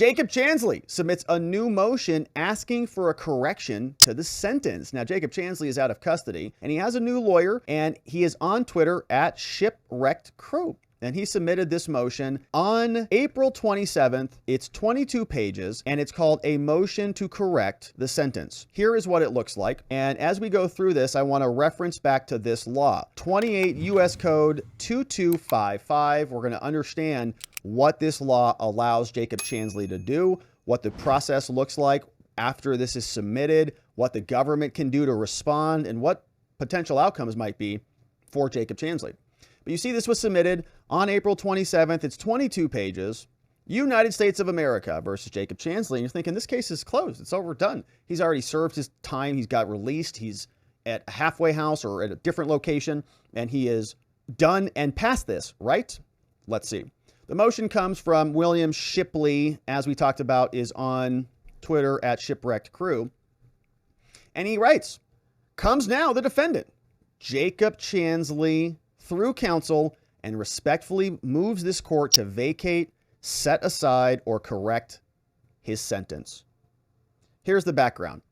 Jacob Chansley submits a new motion asking for a correction to the sentence. Now, Jacob Chansley is out of custody, and he has a new lawyer, and he is on Twitter at Shipwreckedcrew. And he submitted this motion on April 27th. It's 22 pages, and it's called a motion to correct the sentence. Here is what it looks like. And as we go through this, I want to reference back to this law, 28 U.S. Code 2255. We're going to understand what this law allows Jacob Chansley to do, what the process looks like after this is submitted, what the government can do to respond, and what potential outcomes might be for Jacob Chansley. But you see, this was submitted on April 27th. It's 22 pages. United States of America versus Jacob Chansley. And you're thinking, this case is closed. It's overdone. He's already served his time. He's got released. He's at a halfway house or at a different location, and he is done and past this, right? Let's see. The motion comes from William Shipley, as we talked about, is on Twitter at Shipwreckedcrew. And he writes, comes now the defendant, Jacob Chansley, through counsel, and respectfully moves this court to vacate, set aside, or correct his sentence. Here's the background.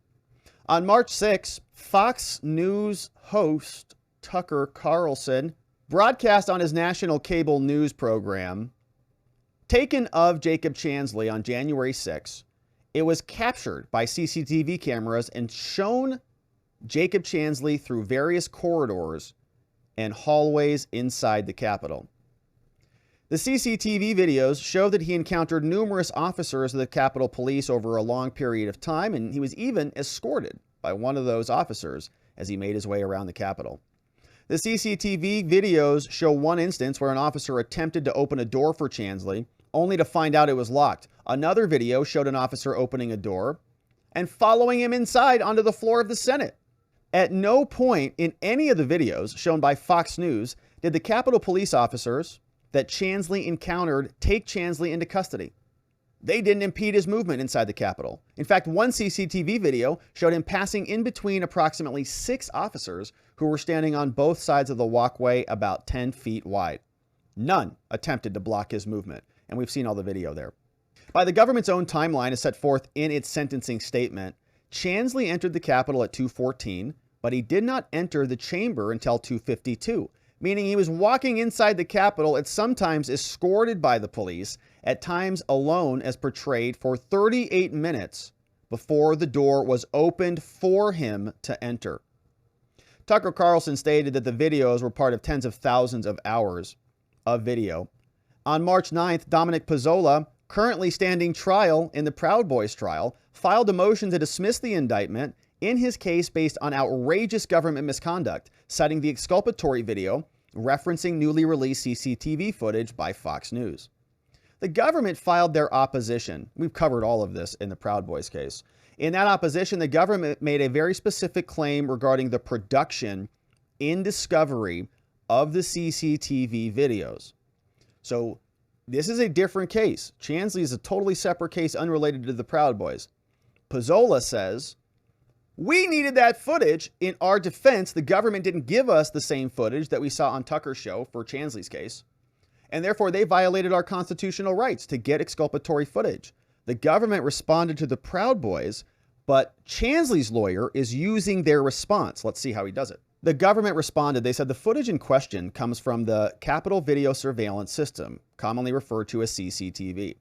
On March 6, Fox News host Tucker Carlson broadcast on his national cable news program taken of Jacob Chansley on January 6. It was captured by CCTV cameras and shown Jacob Chansley through various corridors and hallways inside the Capitol. The CCTV videos show that he encountered numerous officers of the Capitol Police over a long period of time, and he was even escorted by one of those officers as he made his way around the Capitol. The CCTV videos show one instance where an officer attempted to open a door for Chansley, only to find out it was locked. Another video showed an officer opening a door and following him inside onto the floor of the Senate. At no point in any of the videos shown by Fox News did the Capitol Police officers that Chansley encountered take Chansley into custody. They didn't impede his movement inside the Capitol. In fact, one CCTV video showed him passing in between approximately 6 officers who were standing on both sides of the walkway about 10 feet wide. None attempted to block his movement, and we've seen all the video there. By the government's own timeline as set forth in its sentencing statement, Chansley entered the Capitol at 2:14, but he did not enter the chamber until 2:52, meaning he was walking inside the Capitol at sometimes escorted by the police, at times alone as portrayed, for 38 minutes before the door was opened for him to enter. Tucker Carlson stated that the videos were part of tens of thousands of hours of video. On March 9th, Dominic Pizzola, currently standing trial in the Proud Boys trial, filed a motion to dismiss the indictment in his case based on outrageous government misconduct, citing the exculpatory video referencing newly released CCTV footage by Fox News. The government filed their opposition. We've covered all of this in the Proud Boys case. In that opposition, the government made a very specific claim regarding the production in discovery of the CCTV videos. So this is a different case. Chansley is a totally separate case unrelated to the Proud Boys. Pizzola says, we needed that footage. In our defense, the government didn't give us the same footage that we saw on Tucker's show for Chansley's case, and therefore they violated our constitutional rights to get exculpatory footage. The government responded to the Proud Boys, but Chansley's lawyer is using their response. Let's see how he does it. The government responded. They said the footage in question comes from the Capitol Video Surveillance System, commonly referred to as CCTV.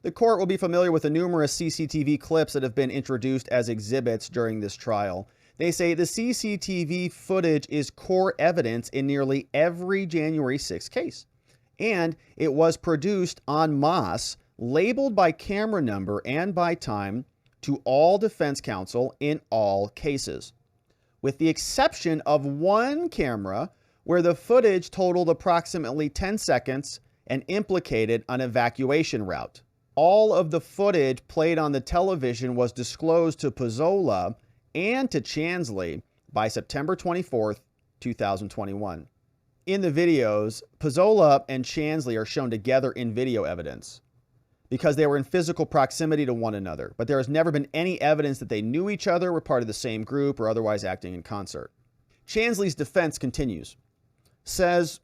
The court will be familiar with the numerous CCTV clips that have been introduced as exhibits during this trial. They say the CCTV footage is core evidence in nearly every January 6th case, and it was produced en masse, labeled by camera number and by time to all defense counsel in all cases, with the exception of one camera where the footage totaled approximately 10 seconds and implicated an evacuation route. All of the footage played on the television was disclosed to Pizzola and to Chansley by September 24th, 2021. In the videos, Pizzola and Chansley are shown together in video evidence because they were in physical proximity to one another, but there has never been any evidence that they knew each other, were part of the same group, or otherwise acting in concert. Chansley's defense continues, says,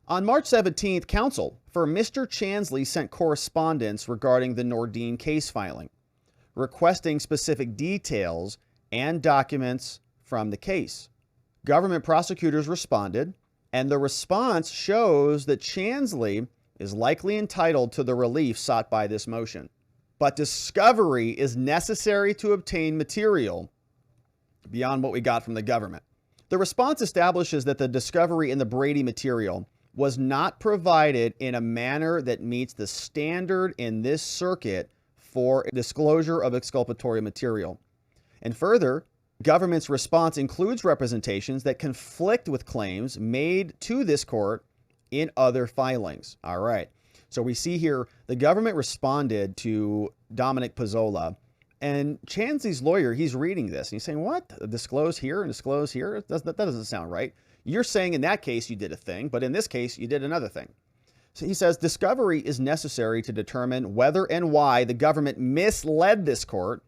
On March 17th, counsel for Mr. Chansley sent correspondence regarding the Nordine case filing, requesting specific details and documents from the case. Government prosecutors responded, and the response shows that Chansley is likely entitled to the relief sought by this motion. But discovery is necessary to obtain material beyond what we got from the government. The response establishes that the discovery in the Brady material was not provided in a manner that meets the standard in this circuit for disclosure of exculpatory material. And further, government's response includes representations that conflict with claims made to this court in other filings. All right. So we see here the government responded to Dominic Pizzola, and Chansley's lawyer, he's reading this and he's saying, what? Disclose here and disclose here? That doesn't sound right. You're saying in that case you did a thing, but in this case you did another thing. So he says discovery is necessary to determine whether and why the government misled this court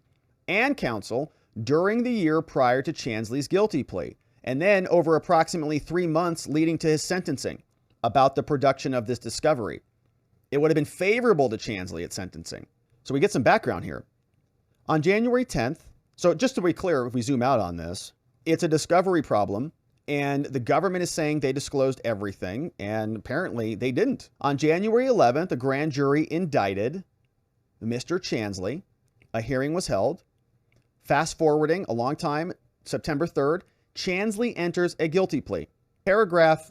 and counsel during the year prior to Chansley's guilty plea, and then over approximately 3 months leading to his sentencing about the production of this discovery. It would have been favorable to Chansley at sentencing. So we get some background here. On January 10th, so just to be clear, if we zoom out on this, it's a discovery problem, and the government is saying they disclosed everything, and apparently they didn't. On January 11th, a grand jury indicted Mr. Chansley. A hearing was held. Fast forwarding a long time, September 3rd, Chansley enters a guilty plea. Paragraph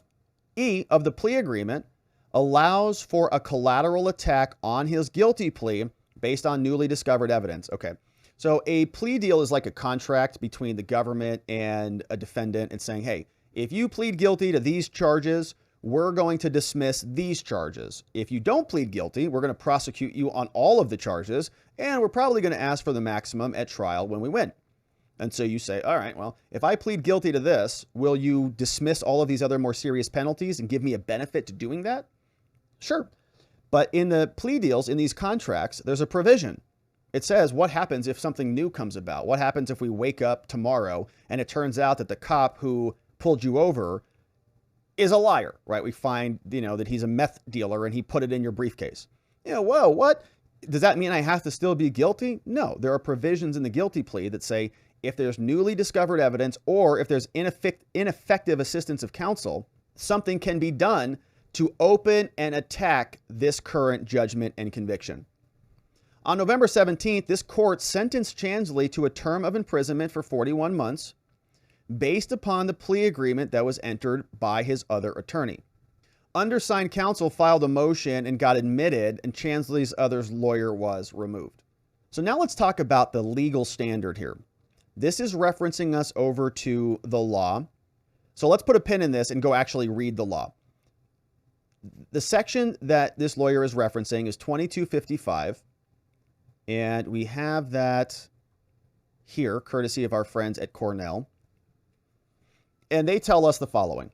E of the plea agreement allows for a collateral attack on his guilty plea based on newly discovered evidence. Okay, so a plea deal is like a contract between the government and a defendant and saying, hey, if you plead guilty to these charges, we're going to dismiss these charges. If you don't plead guilty, we're going to prosecute you on all of the charges, and we're probably going to ask for the maximum at trial when we win. And so you say, all right, well, if I plead guilty to this, will you dismiss all of these other more serious penalties and give me a benefit to doing that? Sure. But in the plea deals, in these contracts, there's a provision. It says, what happens if something new comes about? What happens if we wake up tomorrow and it turns out that the cop who pulled you over is a liar, right? We find, that he's a meth dealer and he put it in your briefcase. Whoa, what? Does that mean I have to still be guilty? No, there are provisions in the guilty plea that say if there's newly discovered evidence or if there's ineffective assistance of counsel, something can be done to open and attack this current judgment and conviction. On November 17th, this court sentenced Chansley to a term of imprisonment for 41 months based upon the plea agreement that was entered by his other attorney. Undersigned counsel filed a motion and got admitted, and Chansley's other lawyer was removed. So now let's talk about the legal standard here. This is referencing us over to the law. So let's put a pin in this and go actually read the law. The section that this lawyer is referencing is 2255, and we have that here, courtesy of our friends at Cornell. And they tell us the following.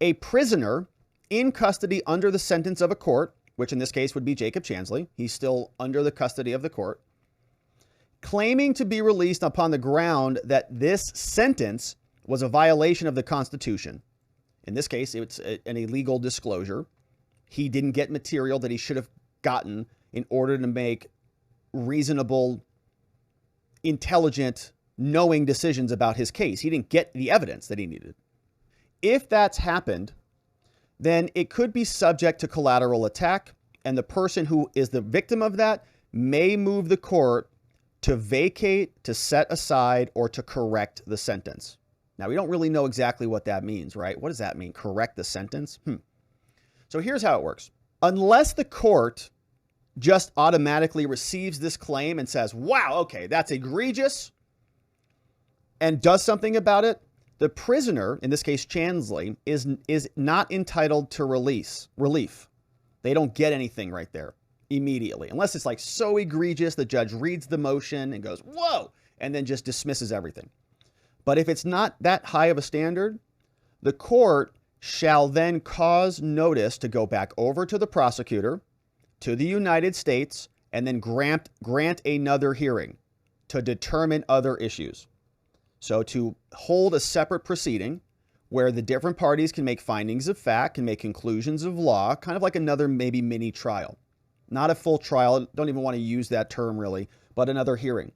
A prisoner in custody under the sentence of a court, which in this case would be Jacob Chansley, he's still under the custody of the court, claiming to be released upon the ground that this sentence was a violation of the Constitution. In this case, it's an illegal disclosure. He didn't get material that he should have gotten in order to make reasonable, intelligent, knowing decisions about his case. He didn't get the evidence that he needed. If that's happened, then it could be subject to collateral attack, and the person who is the victim of that may move the court to vacate, to set aside, or to correct the sentence. Now, we don't really know exactly what that means, right? What does that mean? Correct the sentence? So here's how it works. Unless the court just automatically receives this claim and says, wow, okay, that's egregious, and does something about it, the prisoner, in this case Chansley, is not entitled to relief. They don't get anything right there immediately, unless it's like so egregious the judge reads the motion and goes, whoa, and then just dismisses everything. But if it's not that high of a standard, the court shall then cause notice to go back over to the prosecutor, to the United States, and then grant another hearing to determine other issues. So to hold a separate proceeding where the different parties can make findings of fact, can make conclusions of law, kind of like another maybe mini trial. Not a full trial, don't even want to use that term really, but another hearing.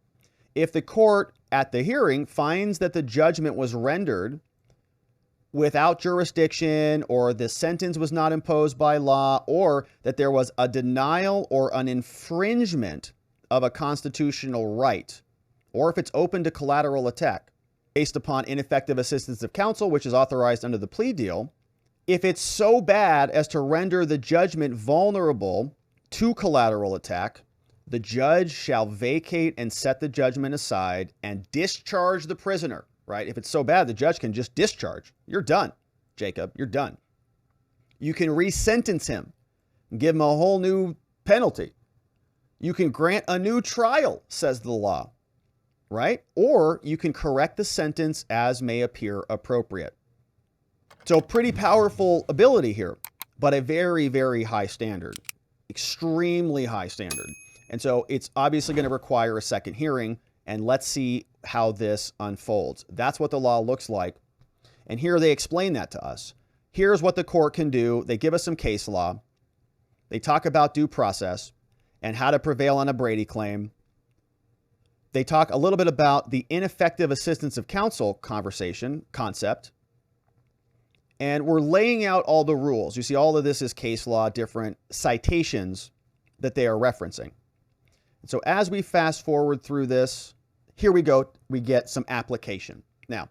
If the court at the hearing finds that the judgment was rendered without jurisdiction, or the sentence was not imposed by law, or that there was a denial or an infringement of a constitutional right, or if it's open to collateral attack based upon ineffective assistance of counsel, which is authorized under the plea deal, if it's so bad as to render the judgment vulnerable to collateral attack, the judge shall vacate and set the judgment aside and discharge the prisoner, right? If it's so bad, the judge can just discharge. You're done, Jacob, you're done. You can resentence him and give him a whole new penalty. You can grant a new trial, says the law, right? Or you can correct the sentence as may appear appropriate. So pretty powerful ability here, but a very, very high standard, extremely high standard. And so it's obviously going to require a second hearing, and let's see how this unfolds. That's what the law looks like. And here they explain that to us. Here's what the court can do. They give us some case law. They talk about due process and how to prevail on a Brady claim. They talk a little bit about the ineffective assistance of counsel concept. And we're laying out all the rules. You see, all of this is case law, different citations that they are referencing. And so as we fast forward through this, here we go, we get some application. Now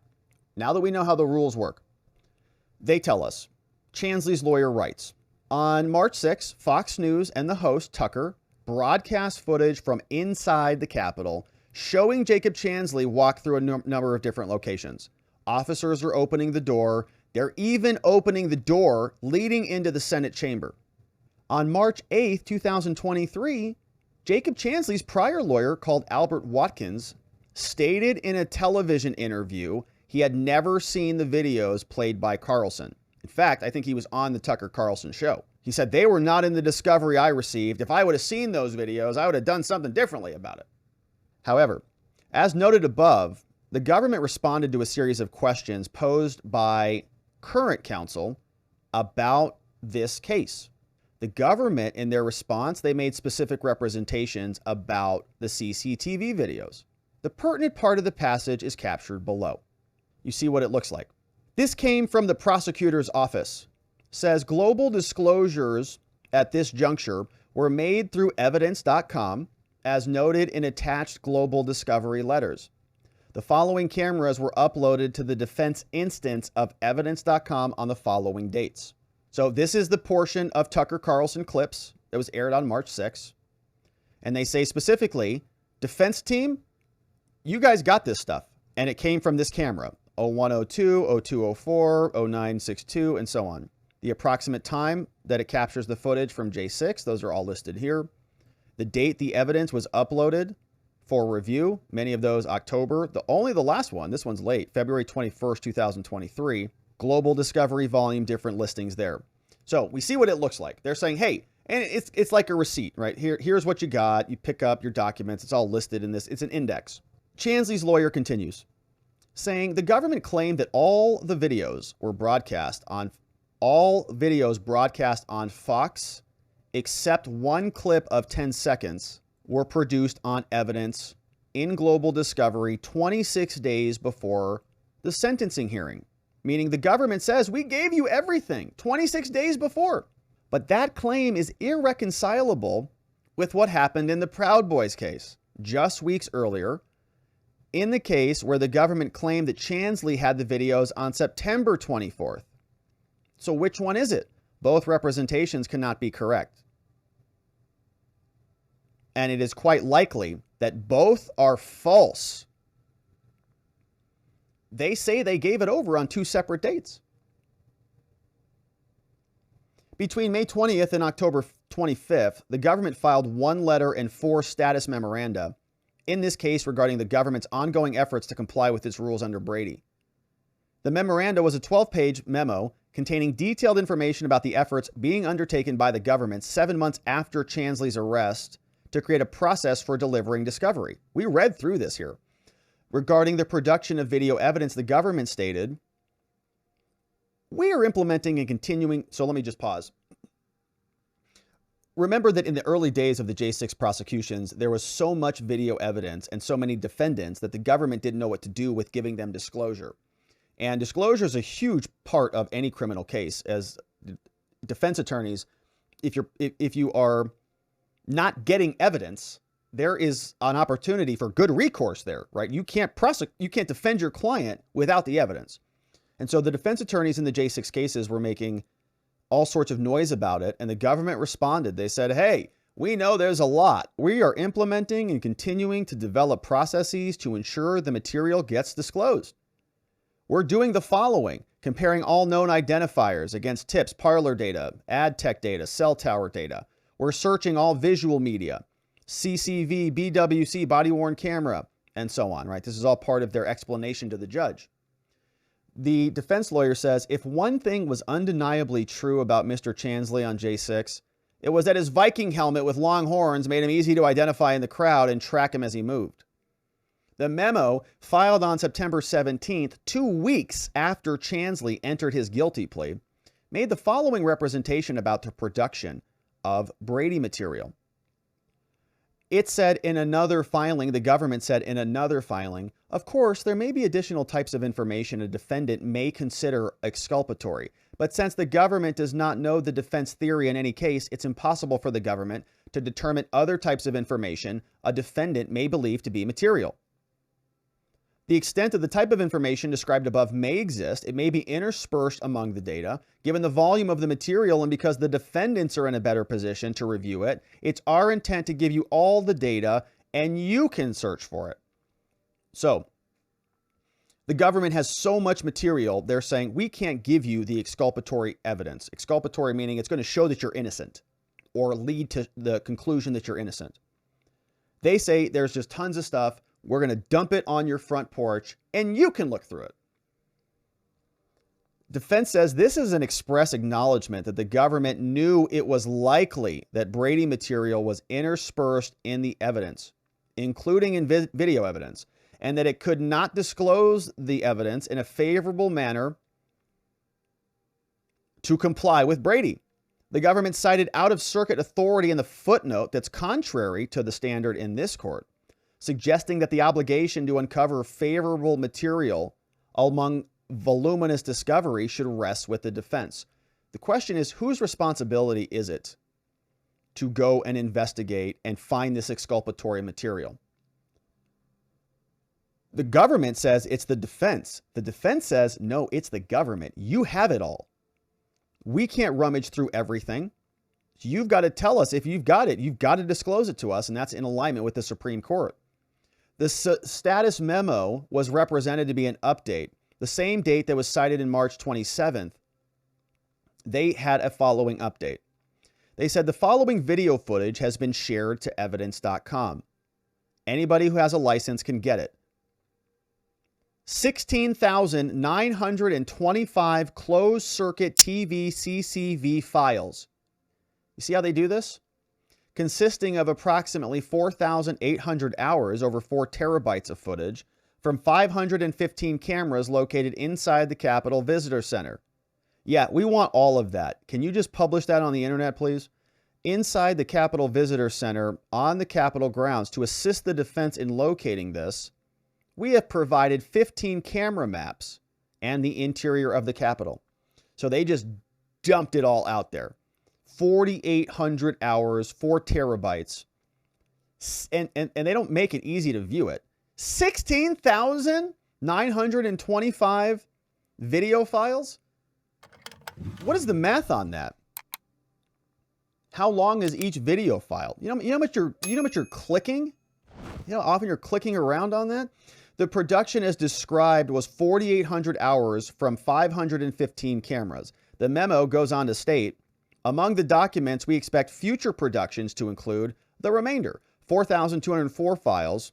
that we know how the rules work, they tell us, Chansley's lawyer writes, on March 6, Fox News and the host, Tucker, broadcast footage from inside the Capitol showing Jacob Chansley walk through a number of different locations. Officers are opening the door. They're even opening the door leading into the Senate chamber. On March 8th, 2023, Jacob Chansley's prior lawyer, called Albert Watkins, stated in a television interview he had never seen the videos played by Carlson. In fact, I think he was on the Tucker Carlson show. He said, they were not in the discovery I received. If I would have seen those videos, I would have done something differently about it. However, as noted above, the government responded to a series of questions posed by current counsel about this case. The government, in their response, they made specific representations about the CCTV videos. The pertinent part of the passage is captured below. You see what it looks like. This came from the prosecutor's office. Says global disclosures at this juncture were made through evidence.com, as noted in attached global discovery letters. The following cameras were uploaded to the defense instance of evidence.com on the following dates. So this is the portion of Tucker Carlson clips that was aired on March 6th. And they say specifically, defense team, you guys got this stuff. And it came from this camera, 0102, 0204, 0962, and so on. The approximate time that it captures the footage from J6, those are all listed here. The date the evidence was uploaded for review, many of those October. Only the last one, this one's late, February 21st, 2023. Global discovery volume, different listings there. So we see what it looks like. They're saying, hey, and it's like a receipt, right? Here's what you got. You pick up your documents. It's all listed in this. It's an index. Chansley's lawyer continues, saying the government claimed that all videos broadcast on Fox, except one clip of 10 seconds, were produced on evidence in global discovery 26 days before the sentencing hearing. Meaning the government says, we gave you everything 26 days before. But that claim is irreconcilable with what happened in the Proud Boys case just weeks earlier, in the case where the government claimed that Chansley had the videos on September 24th. So which one is it? Both representations cannot be correct. And it is quite likely that both are false. They say they gave it over on two separate dates. Between May 20th and October 25th, the government filed one letter and 4 status memoranda in this case regarding the government's ongoing efforts to comply with its rules under Brady. The memoranda was a 12-page memo containing detailed information about the efforts being undertaken by the government 7 months after Chansley's arrest to create a process for delivering discovery. We read through this here. Regarding the production of video evidence, the government stated, We are implementing and continuing. So let me just pause. Remember that in the early days of the J6 prosecutions, there was so much video evidence and so many defendants that the government didn't know what to do with giving them disclosure. And disclosure is a huge part of any criminal case. As defense attorneys, if you are not getting evidence, there is an opportunity for good recourse there, right? You can't defend your client without the evidence. And so the defense attorneys in the J6 cases were making all sorts of noise about it, and the government responded. They said, hey, we know there's a lot. We are implementing and continuing to develop processes to ensure the material gets disclosed. We're doing the following: comparing all known identifiers against tips, parlor data, ad tech data, cell tower data. We're searching all visual media, CCV, BWC, body-worn camera, and so on, right? This is all part of their explanation to the judge. The defense lawyer says, if one thing was undeniably true about Mr. Chansley on J6, it was that his Viking helmet with long horns made him easy to identify in the crowd and track him as he moved. The memo, filed on September 17th, 2 weeks after Chansley entered his guilty plea, made the following representation about the production of Brady material. It said in another filing, the government said in another filing, of course, there may be additional types of information a defendant may consider exculpatory, but since the government does not know the defense theory in any case, it's impossible for the government to determine other types of information a defendant may believe to be material. The extent of the type of information described above may exist. It may be interspersed among the data. Given the volume of the material and because the defendants are in a better position to review it, it's our intent to give you all the data and you can search for it. So the government has so much material, they're saying we can't give you the exculpatory evidence. Exculpatory meaning it's going to show that you're innocent or lead to the conclusion that you're innocent. They say there's just tons of stuff. We're going to dump it on your front porch and you can look through it. Defense says this is an express acknowledgement that the government knew it was likely that Brady material was interspersed in the evidence, including in video evidence, and that it could not disclose the evidence in a favorable manner to comply with Brady. The government cited out-of-circuit authority in the footnote that's contrary to the standard in this court, suggesting that the obligation to uncover favorable material among voluminous discovery should rest with the defense. The question is, whose responsibility is it to go and investigate and find this exculpatory material? The government says it's the defense. The defense says, no, it's the government. You have it all. We can't rummage through everything. You've got to tell us if you've got it. You've got to disclose it to us, and that's in alignment with the Supreme Court. The status memo was represented to be an update. The same date that was cited in March 27th, they had a following update. They said the following video footage has been shared to evidence.com. Anybody who has a license can get it. 16,925 closed circuit TV CCV files. You see how they do this? Consisting of approximately 4,800 hours over 4 terabytes of footage from 515 cameras located inside the Capitol Visitor Center. Yeah, we want all of that. Can you just publish that on the internet, please? Inside the Capitol Visitor Center on the Capitol grounds, to assist the defense in locating this, we have provided 15 camera maps and the interior of the Capitol. So they just dumped it all out there. 4,800 hours, 4 terabytes. And they don't make it easy to view it. 16,925 video files? What is the math on that? How long is each video file? You know how much you're clicking? You know how often you're clicking around on that? The production as described was 4,800 hours from 515 cameras. The memo goes on to state, among the documents, we expect future productions to include the remainder, 4,204 files,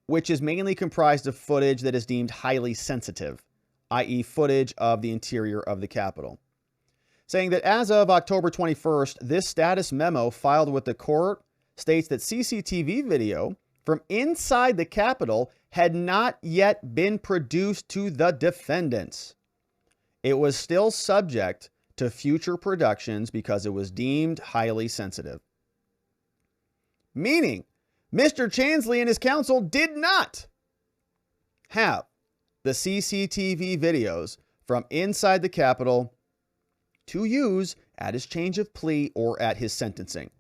which is mainly comprised of footage that is deemed highly sensitive, i.e. footage of the interior of the Capitol. Saying that as of October 21st, this status memo filed with the court states that CCTV video from inside the Capitol had not yet been produced to the defendants. it was still subject to future productions because it was deemed highly sensitive. Meaning, Mr. Chansley and his counsel did not have the CCTV videos from inside the Capitol to use at his change of plea or at his sentencing.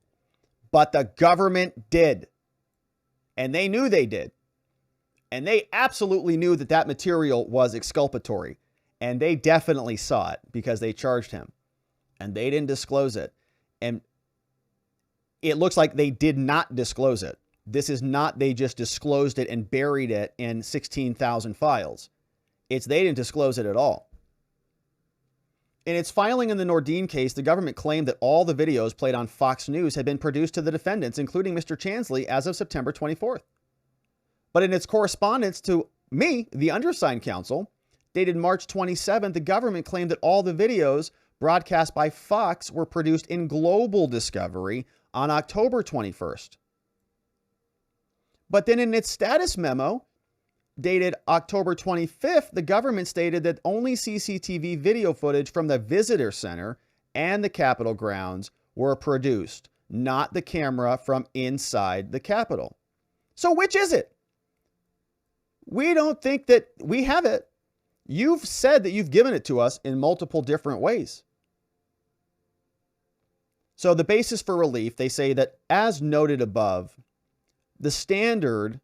But the government did. And they knew they did. And they absolutely knew that that material was exculpatory. And they definitely saw it because they charged him. And they didn't disclose it. And it looks like they did not disclose it. This is not they just disclosed it and buried it in 16,000 files. It's they didn't disclose it at all. In its filing in the Nordine case, the government claimed that all the videos played on Fox News had been produced to the defendants, including Mr. Chansley, as of September 24th. But in its correspondence to me, the undersigned counsel, dated March 27th, the government claimed that all the videos broadcast by Fox were produced in global discovery on October 21st. But then in its status memo, dated October 25th, the government stated that only CCTV video footage from the visitor center and the Capitol grounds were produced, not the camera from inside the Capitol. So which is it? We don't think that we have it. You've said that you've given it to us in multiple different ways. So the basis for relief, they say that as noted above, the standard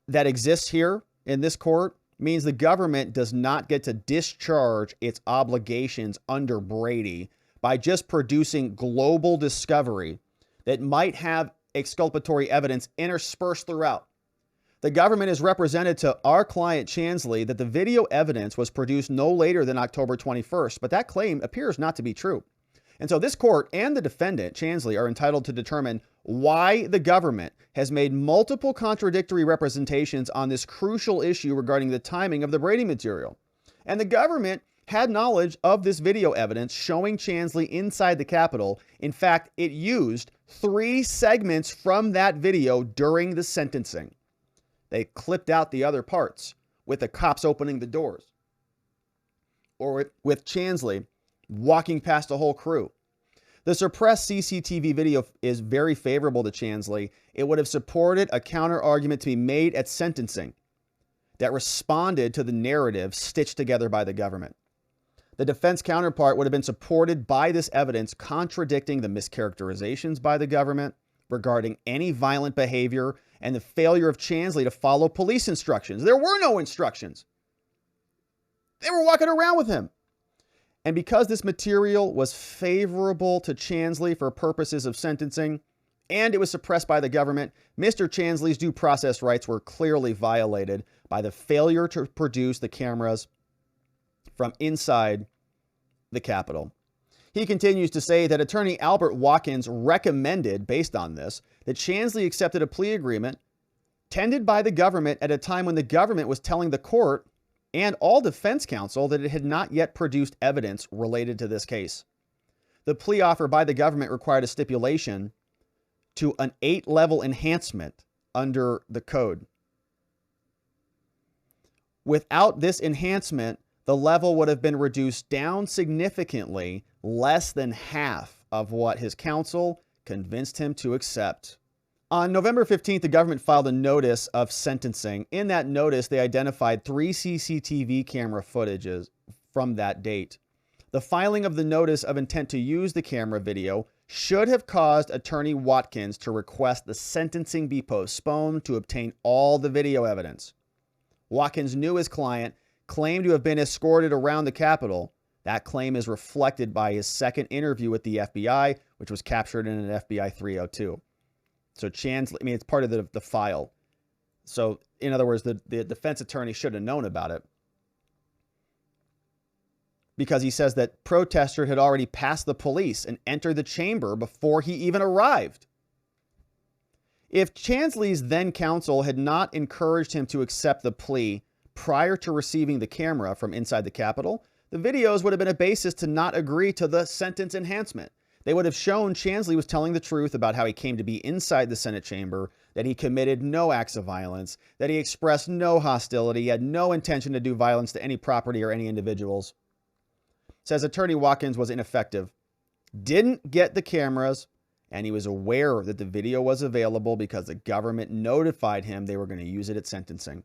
that exists here in this court means the government does not get to discharge its obligations under Brady by just producing global discovery that might have exculpatory evidence interspersed throughout. The government has represented to our client Chansley that the video evidence was produced no later than October 21st, but that claim appears not to be true. And so this court and the defendant, Chansley, are entitled to determine why the government has made multiple contradictory representations on this crucial issue regarding the timing of the Brady material. And the government had knowledge of this video evidence showing Chansley inside the Capitol. In fact, it used 3 segments from that video during the sentencing. They clipped out the other parts with the cops opening the doors, or with Chansley walking past a whole crew. The suppressed CCTV video is very favorable to Chansley. It would have supported a counter argument to be made at sentencing that responded to the narrative stitched together by the government. The defense counterpart would have been supported by this evidence contradicting the mischaracterizations by the government regarding any violent behavior and the failure of Chansley to follow police instructions. There were no instructions. They were walking around with him. And because this material was favorable to Chansley for purposes of sentencing, and it was suppressed by the government, Mr. Chansley's due process rights were clearly violated by the failure to produce the cameras from inside the Capitol. He continues to say that attorney Albert Watkins recommended, based on this, that Chansley accepted a plea agreement tended by the government at a time when the government was telling the court and all defense counsel that it had not yet produced evidence related to this case. The plea offer by the government required a stipulation to an 8-level enhancement under the code. Without this enhancement, the level would have been reduced down significantly, less than half of what his counsel convinced him to accept. On November 15th, the government filed a notice of sentencing. In that notice, they identified 3 CCTV camera footages from that date. The filing of the notice of intent to use the camera video should have caused attorney Watkins to request the sentencing be postponed to obtain all the video evidence. Watkins knew his client claimed to have been escorted around the Capitol. That claim is reflected by his second interview with the FBI, which was captured in an FBI 302. So Chansley, it's part of the file. So in other words, the defense attorney should have known about it, because he says that protester had already passed the police and entered the chamber before he even arrived. If Chansley's then counsel had not encouraged him to accept the plea prior to receiving the camera from inside the Capitol, the videos would have been a basis to not agree to the sentence enhancement. They would have shown Chansley was telling the truth about how he came to be inside the Senate chamber, that he committed no acts of violence, that he expressed no hostility, he had no intention to do violence to any property or any individuals. Says Attorney Watkins was ineffective, didn't get the cameras, and he was aware that the video was available because the government notified him they were going to use it at sentencing.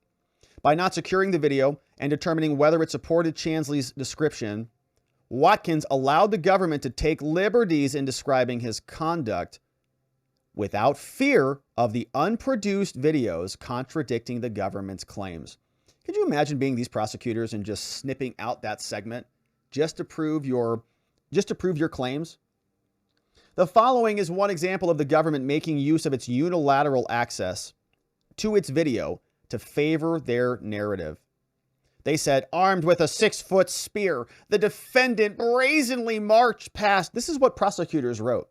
By not securing the video and determining whether it supported Chansley's description, Watkins allowed the government to take liberties in describing his conduct without fear of the unproduced videos contradicting the government's claims. Could you imagine being these prosecutors and just snipping out that segment just to prove your claims? The following is one example of the government making use of its unilateral access to its video to favor their narrative. They said, armed with a 6-foot spear, the defendant brazenly marched past, this is what prosecutors wrote,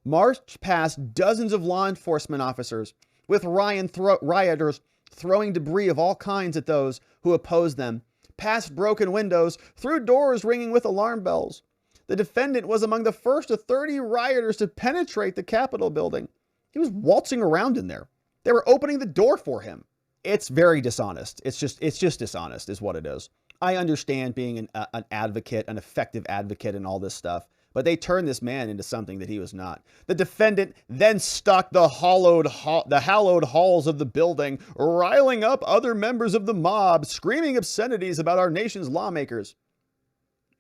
marched past dozens of law enforcement officers with rioters throwing debris of all kinds at those who opposed them, past broken windows, through doors ringing with alarm bells. The defendant was among the first of 30 rioters to penetrate the Capitol building. He was waltzing around in there. They were opening the door for him. It's very dishonest. It's just dishonest is what it is. I understand being an advocate, an effective advocate and all this stuff, but they turned this man into something that he was not. The defendant then stalked the hallowed halls of the building, riling up other members of the mob, screaming obscenities about our nation's lawmakers.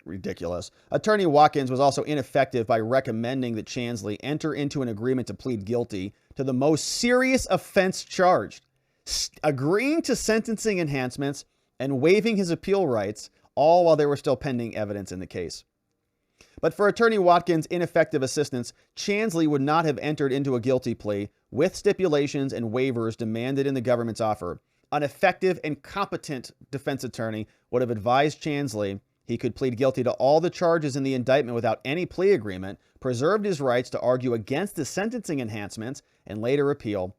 Ridiculous. Attorney Watkins was also ineffective by recommending that Chansley enter into an agreement to plead guilty to the most serious offense charged, agreeing to sentencing enhancements and waiving his appeal rights, all while there were still pending evidence in the case. But for Attorney Watkins' ineffective assistance, Chansley would not have entered into a guilty plea with stipulations and waivers demanded in the government's offer. An effective and competent defense attorney would have advised Chansley he could plead guilty to all the charges in the indictment without any plea agreement, preserved his rights to argue against the sentencing enhancements, and later appeal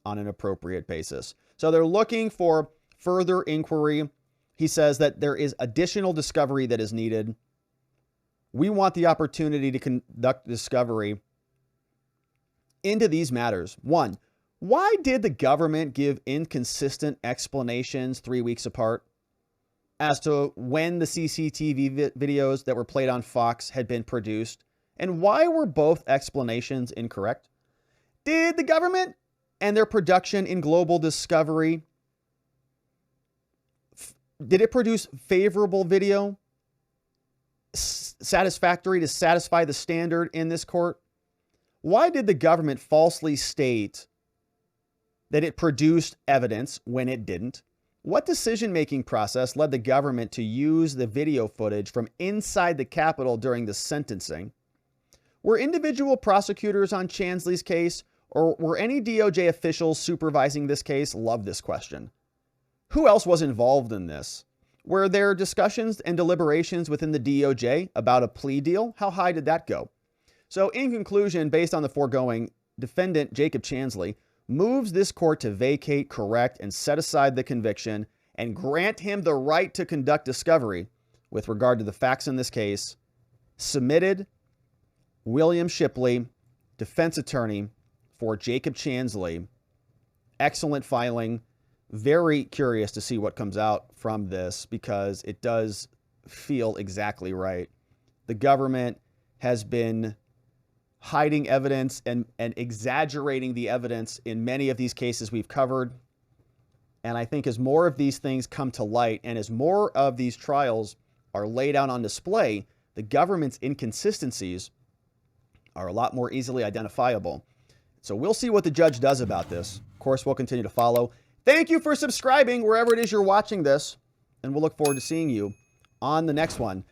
on an appropriate basis. So they're looking for further inquiry. He says that there is additional discovery that is needed. We want the opportunity to conduct discovery into these matters. 1, why did the government give inconsistent explanations 3 weeks apart as to when the CCTV videos that were played on Fox had been produced? And why were both explanations incorrect? Did the government and their production in global discovery, did it produce favorable video, satisfactory to satisfy the standard in this court? Why did the government falsely state that it produced evidence when it didn't? What decision-making process led the government to use the video footage from inside the Capitol during the sentencing? Were individual prosecutors on Chansley's case, or were any DOJ officials supervising this case? Love this question. Who else was involved in this? Were there discussions and deliberations within the DOJ about a plea deal? How high did that go? So in conclusion, based on the foregoing, defendant Jacob Chansley moves this court to vacate, correct, and set aside the conviction and grant him the right to conduct discovery with regard to the facts in this case. Submitted, William Shipley, defense attorney for Jacob Chansley. Excellent filing. Very curious to see what comes out from this because it does feel exactly right. The government has been hiding evidence and exaggerating the evidence in many of these cases we've covered. And I think as more of these things come to light and as more of these trials are laid out on display, the government's inconsistencies are a lot more easily identifiable. So we'll see what the judge does about this. Of course, we'll continue to follow. Thank you for subscribing wherever it is you're watching this, and we'll look forward to seeing you on the next one.